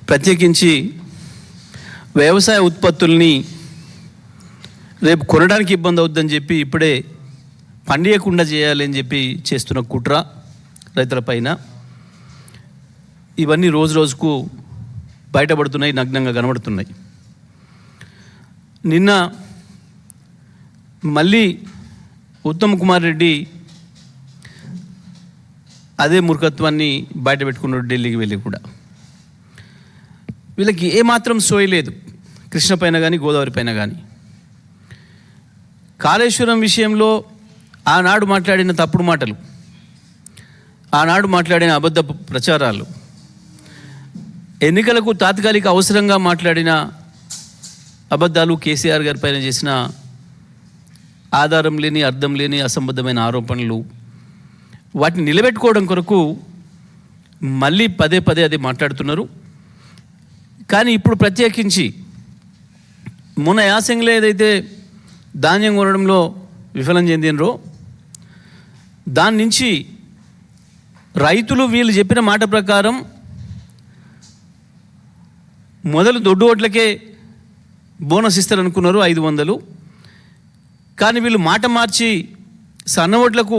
ప్రత్యేకించి వ్యవసాయ ఉత్పత్తుల్ని రేపు కొనడానికి ఇబ్బంది అవుద్దని చెప్పి ఇప్పుడే పండియకుండా చేయాలని చెప్పి చేస్తున్న కుట్ర రైతులపైన ఇవన్నీ రోజు రోజుకు బయటపడుతున్నాయి, నగ్నంగా కనబడుతున్నాయి. నిన్న మళ్ళీ ఉత్తమ్ కుమార్ రెడ్డి అదే మూర్ఖత్వాన్ని బయట పెట్టుకున్నాడు. ఢిల్లీకి వెళ్ళి కూడా వీళ్ళకి ఏమాత్రం సోయలేదు, కృష్ణ పైన కానీ గోదావరి పైన కానీ. కాళేశ్వరం విషయంలో ఆనాడు మాట్లాడిన తప్పుడు మాటలు, ఆనాడు మాట్లాడిన అబద్ధ ప్రచారాలు, ఎన్నికలకు తాత్కాలిక అవసరంగా మాట్లాడిన అబద్ధాలు, కేసీఆర్ గారి పైన చేసిన ఆధారం లేని, అర్థం లేని, అసంబద్ధమైన ఆరోపణలు, వాటిని నిలబెట్టుకోవడం కొరకు మళ్ళీ పదే పదే అది మాట్లాడుతున్నారు. కానీ ఇప్పుడు ప్రత్యేకించి మొన్న యాసంగిలో ఏదైతే ధాన్యం కొనడంలో విఫలం చెందినరో దాని నుంచి రైతులు వీళ్ళు చెప్పిన మాట ప్రకారం మొదలు దొడ్డు ఓట్లకే బోనస్ ఇస్తారనుకున్నారు 500. కానీ వీళ్ళు మాట మార్చి సన్న ఓట్లకు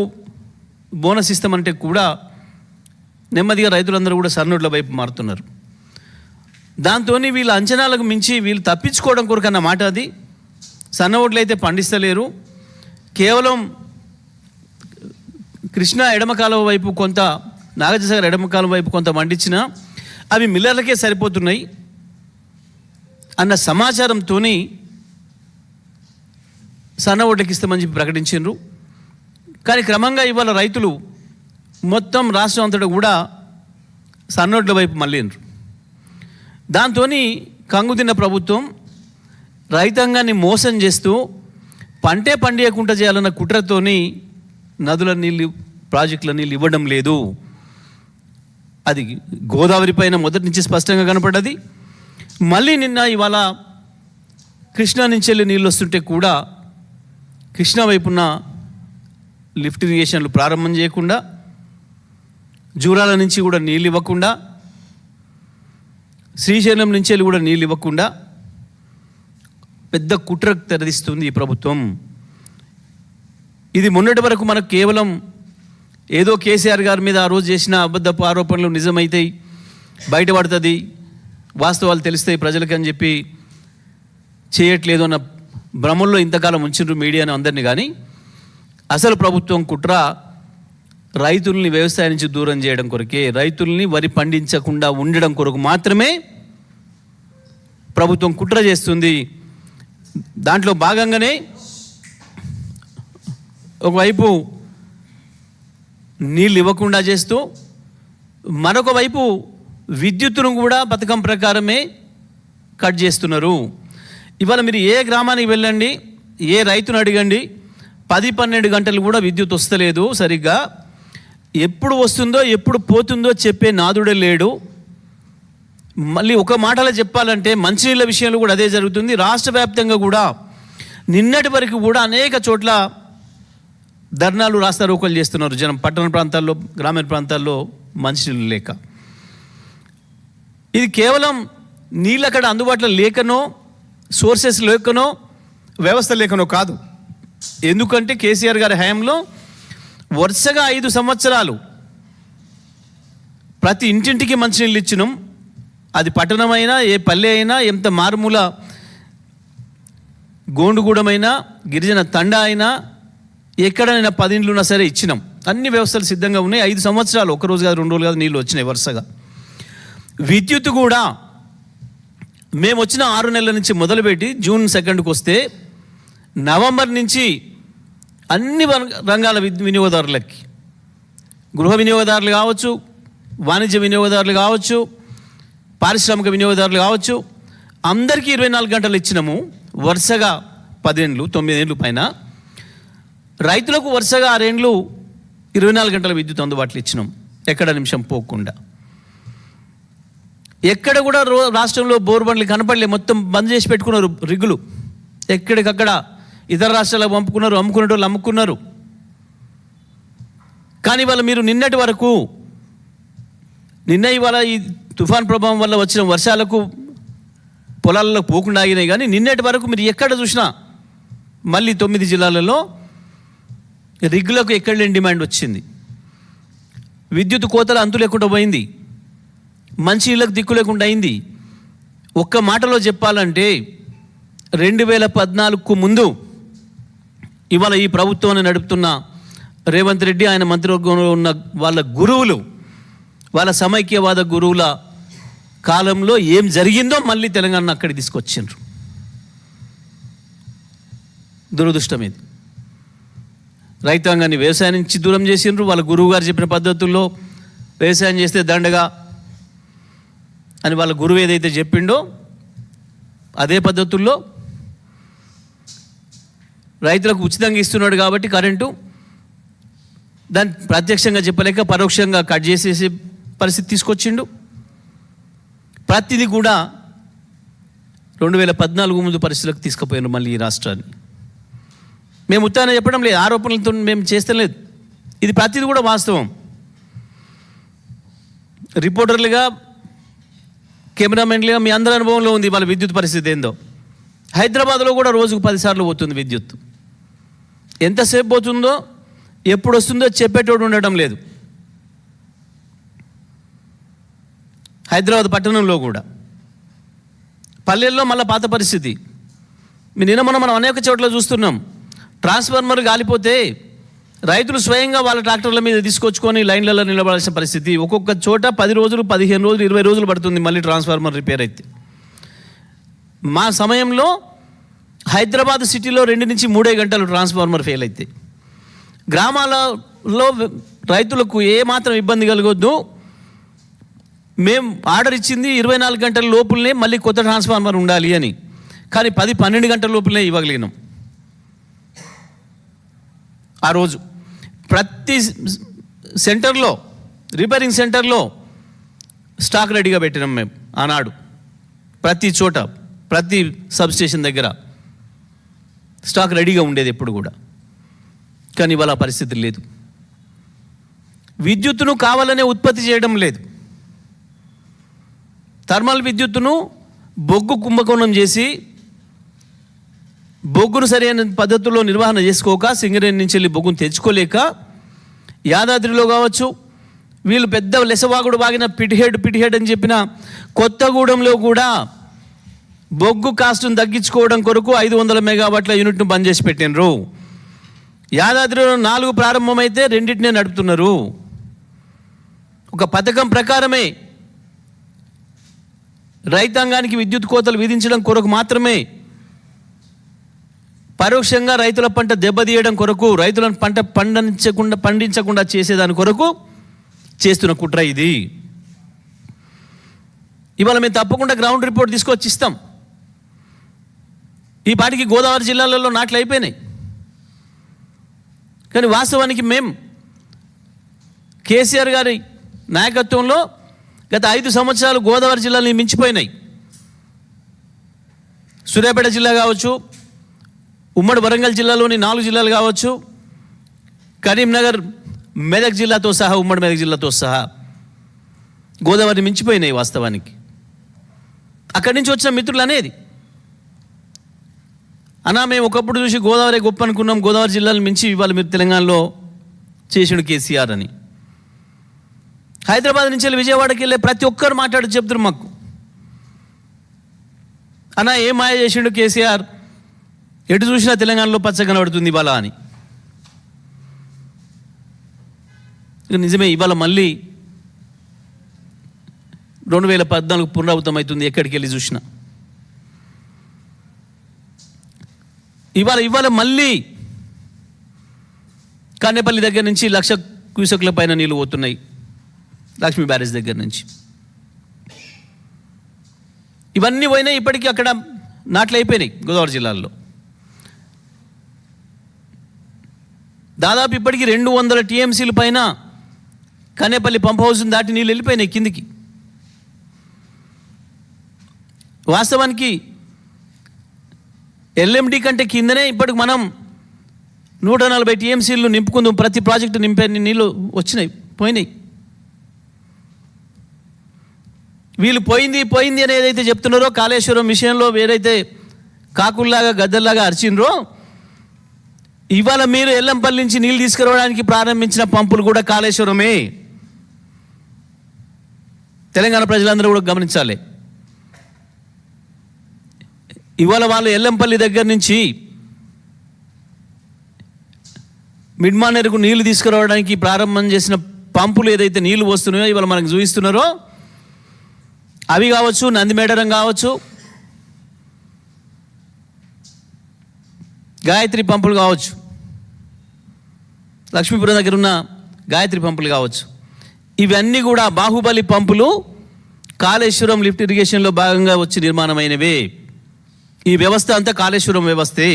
బోనస్ ఇస్తామంటే కూడా నెమ్మదిగా రైతులందరూ కూడా సన్నోట్ల వైపు మారుతున్నారు. దాంతో వీళ్ళ అంచనాలకు మించి వీళ్ళు తప్పించుకోవడం కొరకు అన్న మాట అది. సన్న ఓట్లు అయితే పండిస్తలేరు, కేవలం కృష్ణా ఎడమ కాలువ వైపు కొంత, నాగార్జునసాగర్ ఎడమ కాలువ వైపు కొంత పండించినా అవి మిల్లర్లకే సరిపోతున్నాయి అన్న సమాచారంతో సన్న ఓట్లకి ఇస్తామని చెప్పి ప్రకటించారు. కానీ క్రమంగా ఇవాళ రైతులు మొత్తం రాష్ట్రం అంతటా కూడా సన్నోట్ల వైపు మళ్ళీనరు. దాంతో కంగుతిన్న ప్రభుత్వం రైతాంగాన్ని మోసం చేస్తూ పంటే పండియకుండా చేయాలన్న కుట్రతోని నదుల నీళ్ళు, ప్రాజెక్టుల నీళ్ళు ఇవ్వడం లేదు. అది గోదావరి పైన మొదటి నుంచి స్పష్టంగా కనపడ్డది. మళ్ళీ నిన్న ఇవాళ కృష్ణా నుంచి వెళ్ళి నీళ్ళు వస్తుంటే కూడా కృష్ణా వైపున లిఫ్ట్ ఇరిగేషన్లు ప్రారంభం చేయకుండా, జూరాల నుంచి కూడా నీళ్ళు ఇవ్వకుండా, శ్రీశైలం నుంచి వెళ్ళి కూడా నీళ్ళు ఇవ్వకుండా పెద్ద కుట్ర తెరదిస్తుంది ఈ ప్రభుత్వం. ఇది మొన్నటి వరకు మనకు కేవలం ఏదో కేసీఆర్ గారి మీద ఆ రోజు చేసిన అబద్ధపు ఆరోపణలు నిజమైతాయి, బయటపడుతుంది, వాస్తవాలు తెలుస్తాయి ప్రజలకి అని చెప్పి చేయట్లేదు అన్న భ్రమంలో ఇంతకాలం ఉంచిండ్రు మీడియాను అందరినీ. కానీ అసలు ప్రభుత్వం కుట్ర రైతుల్ని వ్యవసాయం నుంచి దూరం చేయడం కొరకే, రైతుల్ని వరి పండించకుండా ఉండడం కొరకు మాత్రమే ప్రభుత్వం కుట్ర చేస్తుంది. దాంట్లో భాగంగానే ఒకవైపు నీళ్ళు ఇవ్వకుండా చేస్తూ, మరొక వైపు విద్యుత్తును కూడా పథకం ప్రకారమే కట్ చేస్తున్నారు. ఇవాళ మీరు ఏ గ్రామానికి వెళ్ళండి, ఏ రైతును అడగండి, 10-12 గంటలు కూడా విద్యుత్ వస్తలేదు సరిగ్గా. ఎప్పుడు వస్తుందో ఎప్పుడు పోతుందో చెప్పే నాదుడే లేడు. మళ్ళీ ఒక మాటలో చెప్పాలంటే మంచినీళ్ళ విషయంలో కూడా అదే జరుగుతుంది. రాష్ట్ర వ్యాప్తంగా కూడా నిన్నటి వరకు కూడా అనేక చోట్ల ధర్నాలు, రాస్తారోకోలు చేస్తున్నారు జనం. పట్టణ ప్రాంతాల్లో, గ్రామీణ ప్రాంతాల్లో మంచినీళ్ళు లేక. ఇది కేవలం నీళ్ళు అక్కడ అందుబాటులో లేకనో, సోర్సెస్ లేకనో, వ్యవస్థ లేకనో కాదు. ఎందుకంటే కేసీఆర్ గారి హయాంలో వరుసగా 5 సంవత్సరాలు ప్రతి ఇంటింటికి మంచినీళ్ళు ఇచ్చినాం. అది పట్టణమైనా, ఏ పల్లె అయినా, ఎంత మారుమూల గోండుగూడమైనా, గిరిజన తండా అయినా, ఎక్కడైనా 10 ఇండ్లు ఉన్నా సరే ఇచ్చినాం. అన్ని వ్యవస్థలు సిద్ధంగా ఉన్నాయి. 5 సంవత్సరాలు, ఒక రోజు కాదు, 2 రోజులు కాదు, నీళ్ళు వచ్చినాయి వరుసగా. విద్యుత్ కూడా మేము వచ్చిన 6 నెలల నుంచి మొదలుపెట్టి జూన్ 2కి వస్తే నవంబర్ నుంచి అన్ని రంగాల వినియోగదారులకి, గృహ వినియోగదారులు కావచ్చు, వాణిజ్య వినియోగదారులు కావచ్చు, పారిశ్రామిక వినియోగదారులు కావచ్చు, అందరికీ 24 గంటలు ఇచ్చినాము. వరుసగా 10 ఏళ్ళు, 9 ఏళ్ళు పైన. రైతులకు వరుసగా 6 ఏళ్ళు 24 గంటల విద్యుత్ అందుబాటులో ఇచ్చినాం, ఎక్కడ నిమిషం పోకుండా. ఎక్కడ కూడా రాష్ట్రంలో బోర్ బండ్లు కనపడలే, మొత్తం బంద్ చేసి పెట్టుకున్నారు రిగ్గులు. ఎక్కడికక్కడ ఇతర రాష్ట్రాలకు పంపుకున్నారు, అమ్ముకునే వాళ్ళు అమ్ముకున్నారు. కానీ ఇవాళ మీరు నిన్నటి వరకు, ఇవాళ ఈ తుఫాన్ ప్రభావం వల్ల వచ్చిన వర్షాలకు పొలాల్లో పోకుండా ఆగినాయి. కానీ నిన్నటి వరకు మీరు ఎక్కడ చూసినా మళ్ళీ 9 జిల్లాలలో రిగ్గులకు ఎక్కడ లేని డిమాండ్ వచ్చింది. విద్యుత్ కోతలు అంతు లేకుండా పోయింది. మంచి ఇళ్ళకు దిక్కు లేకుండా అయింది. ఒక్క మాటలో చెప్పాలంటే 2014కు ముందు ఇవాళ ఈ ప్రభుత్వాన్ని నడుపుతున్న రేవంత్ రెడ్డి, ఆయన మంత్రివర్గంలో ఉన్న వాళ్ళ గురువులు, వాళ్ళ సమైక్యవాద గురువుల కాలంలో ఏం జరిగిందో మళ్ళీ తెలంగాణ అక్కడికి తీసుకొచ్చిండ్రు. దురదృష్టం ఇది. రైతాంగాన్ని వ్యవసాయం నుంచి దూరం చేసిండ్రు. వాళ్ళ గురువు గారు చెప్పిన పద్ధతుల్లో వ్యవసాయం చేస్తే దండగా అని వాళ్ళ గురువు ఏదైతే చెప్పిండో అదే పద్ధతుల్లో రైతులకు ఉచితంగా ఇస్తున్నాడు కాబట్టి కరెంటు, దాన్ని ప్రత్యక్షంగా చెప్పలేక పరోక్షంగా కట్ చేసేసే పరిస్థితి తీసుకొచ్చిండు. ప్రతిదీ కూడా 2014 ముందు పరిస్థితులకు తీసుకుపోయినారు మళ్ళీ ఈ రాష్ట్రాన్ని. మేము ఉత్తానే చెప్పడం లేదు, ఆరోపణలతో మేము చేస్తలేదు. ఇది ప్రతిదీ కూడా వాస్తవం. రిపోర్టర్లుగా, కెమెరామెన్లుగా మీ అందరి అనుభవంలో ఉంది వాళ్ళ విద్యుత్ పరిస్థితి ఏందో. హైదరాబాద్లో కూడా రోజుకు 10 సార్లు పోతుంది విద్యుత్. ఎంతసేపు పోతుందో, ఎప్పుడు వస్తుందో చెప్పేటోడు ఉండడం లేదు. హైదరాబాద్ పట్టణంలో కూడా, పల్లెల్లో మళ్ళీ పాత పరిస్థితి. నిన్న మనం అనేక చోట్ల చూస్తున్నాం. ట్రాన్స్ఫార్మర్ కాలిపోతే రైతులు స్వయంగా వాళ్ళ ట్రాక్టర్ల మీద తీసుకొచ్చుకొని లైన్లలో నిలబడాల్సిన పరిస్థితి. ఒక్కొక్క చోట 10 రోజులు, 15 రోజులు, 20 రోజులు పడుతుంది మళ్ళీ ట్రాన్స్ఫార్మర్ రిపేర్ అయితే. మా సమయంలో హైదరాబాద్ సిటీలో 2 నుంచి 3 గంటలు ట్రాన్స్ఫార్మర్ ఫెయిల్ అయితే. గ్రామాలలో రైతులకు ఏమాత్రం ఇబ్బంది కలగొద్దు, మేము ఆర్డర్ ఇచ్చింది 24 గంటల లోపులనే మళ్ళీ కొత్త ట్రాన్స్ఫార్మర్ ఉండాలి అని. కానీ 10-12 గంటల లోపులనే ఇవ్వగలిగినాం. ఆ రోజు ప్రతి సెంటర్లో, రిపేరింగ్ సెంటర్లో స్టాక్ రెడీగా పెట్టినాం మేము ఆనాడు. ప్రతి చోట, ప్రతి సబ్స్టేషన్ దగ్గర స్టాక్ రెడీగా ఉండేది ఎప్పుడు కూడా. కానీ ఇవాళ పరిస్థితి లేదు. విద్యుత్తును కావాలనే ఉత్పత్తి చేయడం లేదు. థర్మల్ విద్యుత్తును బొగ్గు కుంభకోణం చేసి, బొగ్గును సరైన పద్ధతుల్లో నిర్వహణ చేసుకోక, సింగరేణి నుంచి వెళ్ళి బొగ్గును తెచ్చుకోలేక, యాదాద్రిలో కావచ్చు, వీళ్ళు పెద్ద లెసవాగుడు వాగిన పిటిహెడ్ అని చెప్పిన కొత్తగూడెంలో కూడా బొగ్గు కాస్ట్ను తగ్గించుకోవడం కొరకు 500 మెగావాట్ల యూనిట్ను బంద్ చేసి పెట్టినరు. యాదాద్రిలో 4 ప్రారంభమైతే 2 నడుపుతున్నారు. ఒక పథకం ప్రకారమే రైతాంగానికి విద్యుత్ కోతలు విధించడం కొరకు మాత్రమే, పరోక్షంగా రైతుల పంట దెబ్బతీయడం కొరకు, రైతులను పంట పండించకుండా చేసేదాని కొరకు చేస్తున్న కుట్ర ఇది. ఇవాళ మేము తప్పకుండా గ్రౌండ్ రిపోర్ట్ తీసుకొచ్చి ఇస్తాం. ఈ పాటికి గోదావరి జిల్లాలలో నాట్లు అయిపోయినాయి. కానీ వాస్తవానికి మేము కేసీఆర్ గారి నాయకత్వంలో గత 5 సంవత్సరాలు గోదావరి జిల్లాని మించిపోయినాయి. సూర్యాపేట జిల్లా కావచ్చు, ఉమ్మడి వరంగల్ జిల్లాలోని 4 జిల్లాలు కావచ్చు, కరీంనగర్, మెదక్ జిల్లాతో సహా, ఉమ్మడి మెదక్ జిల్లాతో సహా గోదావరిని మించిపోయినాయి వాస్తవానికి. అక్కడి నుంచి వచ్చిన మిత్రులు అనేది అన్నా, మేము ఒకప్పుడు చూసి గోదావరి గొప్ప అనుకున్నాం, గోదావరి జిల్లాలు మించి ఇవాళ మీరు తెలంగాణలో చేసిండు కేసీఆర్ అని. హైదరాబాద్ నుంచి వెళ్ళి విజయవాడకి వెళ్ళే ప్రతి ఒక్కరు చెప్తున్నారు మాకు, అన్నా ఏం మాయ చేసిండు కేసీఆర్, ఎటు చూసినా తెలంగాణలో పచ్చ కనబడుతుంది ఇవాళ అని. నిజమే, ఇవాళ మళ్ళీ 2014 పునరావృతం అవుతుంది ఎక్కడికి వెళ్ళి చూసినా. ఇవాళ మళ్ళీ కానేపల్లి దగ్గర నుంచి 1,00,000 క్యూసెక్ల పైన నీళ్ళు పోతున్నాయి, లక్ష్మీ బ్యారేజ్ దగ్గర నుంచి. ఇవన్నీ పోయినాయి. ఇప్పటికీ అక్కడ నాట్లు అయిపోయినాయి గోదావరి జిల్లాలో. దాదాపు ఇప్పటికీ 200 టీఎంసీల పైన కానేపల్లి పంప్ హౌస్ దాటి నీళ్ళు వెళ్ళిపోయినాయి కిందికి. వాస్తవానికి ఎల్ఎండి కంటే కిందనే ఇప్పటికి మనం 140 టీఎంసీలు నింపుకుందాం. ప్రతి ప్రాజెక్టు నింపే నీళ్ళు వచ్చినాయి, పోయినాయి. వీళ్ళు పోయింది పోయింది అని ఏదైతే చెప్తున్నారో కాళేశ్వరం విషయంలో ఏదైతే కాకుల్లాగా గద్దల్లాగా అరిచిండ్రో, ఇవాళ మీరు ఎల్లంపల్లి నుంచి నీళ్ళు తీసుకురావడానికి ప్రారంభించిన పంపులు కూడా కాళేశ్వరమే. తెలంగాణ ప్రజలందరూ కూడా గమనించాలి. ఇవాళ వాళ్ళు ఎల్లంపల్లి దగ్గర నుంచి మిడ్మానేరుకు నీళ్లు తీసుకురావడానికి ప్రారంభం చేసిన పంపులు ఏదైతే నీళ్లు వస్తున్నాయో ఇవాళ మనకు చూపిస్తున్నారో అవి కావచ్చు, నందిమేడరం కావచ్చు, గాయత్రి పంపులు కావచ్చు, లక్ష్మీపురం దగ్గర ఉన్న గాయత్రి పంపులు కావచ్చు, ఇవన్నీ కూడా బాహుబలి పంపులు కాళేశ్వరం లిఫ్ట్ ఇరిగేషన్లో భాగంగా వచ్చి నిర్మాణమైనవే. ఈ వ్యవస్థ అంతా కాళేశ్వరం వ్యవస్థే.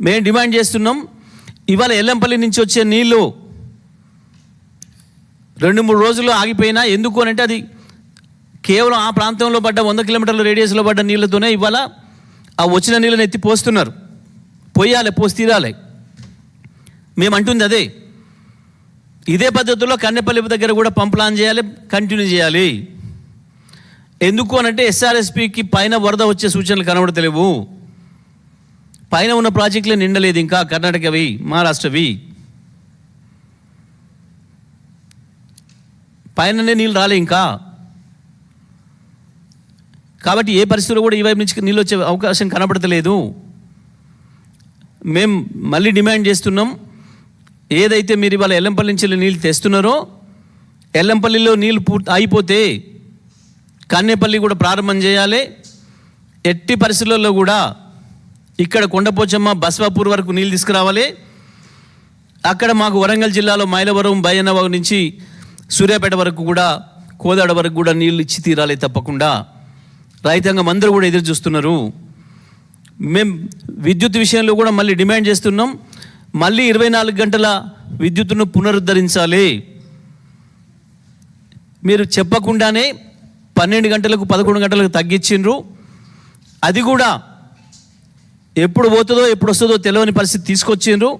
మేము డిమాండ్ చేస్తున్నాం, ఇవాళ ఎల్లంపల్లి నుంచి వచ్చే నీళ్ళు 2-3 రోజుల్లో ఆగిపోయినా ఎందుకు అనంటే అది కేవలం ఆ ప్రాంతంలో పడ్డ 100 కిలోమీటర్ల రేడియస్లో పడ్డ నీళ్ళతోనే ఇవాళ ఆ వచ్చిన నీళ్ళని ఎత్తి పోస్తున్నారు. పోయాలి, పోసి తీరాలి. మేము అంటుంది అదే. ఇదే పద్ధతిలో కన్నెపల్లి దగ్గర కూడా పంపులు ఆన్ చేయాలి, కంటిన్యూ చేయాలి. ఎందుకు అనంటే ఎస్ఆర్ఎస్పికి పైన వరద వచ్చే సూచనలు కనబడతలేవు. పైన ఉన్న ప్రాజెక్టులే నిండలేదు, ఇంకా కర్ణాటకవి, మహారాష్ట్రవి. పైననే నీళ్ళు రాలే ఇంకా. కాబట్టి ఏ పరిస్థితుల్లో కూడా ఈ వైపు నుంచి నీళ్ళు వచ్చే అవకాశం కనబడతలేదు. మేము మళ్ళీ డిమాండ్ చేస్తున్నాం, ఏదైతే మీరు ఇవాళ ఎల్లంపల్లి నుంచి నీళ్ళు తెస్తున్నారో ఎల్లంపల్లిలో నీళ్ళు అయిపోతే కన్నేపల్లి కూడా ప్రారంభం చేయాలి. ఎట్టి పరిస్థితుల్లో కూడా ఇక్కడ కొండపోచమ్మ బస్వాపూర్ వరకు నీళ్ళు తీసుకురావాలి. అక్కడ మాకు వరంగల్ జిల్లాలో మైలవరం, బయ్యన్నవాగు నుంచి సూర్యాపేట వరకు కూడా, కోదాడ వరకు కూడా నీళ్ళు ఇచ్చి తీరాలి తప్పకుండా. రైతాంగం అందరూ కూడా ఎదురు చూస్తున్నారు. మేము విద్యుత్ విషయంలో కూడా మళ్ళీ డిమాండ్ చేస్తున్నాం, మళ్ళీ 24 గంటల విద్యుత్తును పునరుద్ధరించాలి. మీరు చెప్పకుండానే 12 గంటలకు 11 గంటలకు తగ్గించిండ్రు. అది కూడా ఎప్పుడు పోతుందో ఎప్పుడు వస్తుందో తెలియని పరిస్థితి తీసుకొచ్చిండ్రు.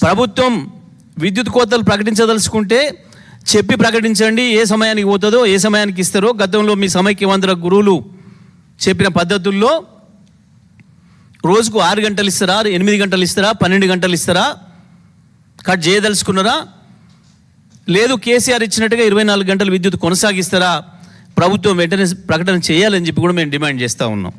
ప్రభుత్వం విద్యుత్ కోతలు ప్రకటించదలుచుకుంటే చెప్పి ప్రకటించండి, ఏ సమయానికి పోతుందో ఏ సమయానికి ఇస్తారో. గతంలో మీ సమైక్యవంతుల గురువులు చెప్పిన పద్ధతుల్లో రోజుకు 6 గంటలు ఇస్తారా, 8 గంటలు ఇస్తారా, 12 గంటలు ఇస్తారా, కట్ చేయదలుచుకున్నారా? లేదు కేసీఆర్ ఇచ్చినట్టుగా 24 గంటలు విద్యుత్ కొనసాగిస్తారా? ప్రభుత్వం వెంటనే ప్రకటన చేయాలని చెప్పి కూడా మేము డిమాండ్ చేస్తూ ఉన్నాం.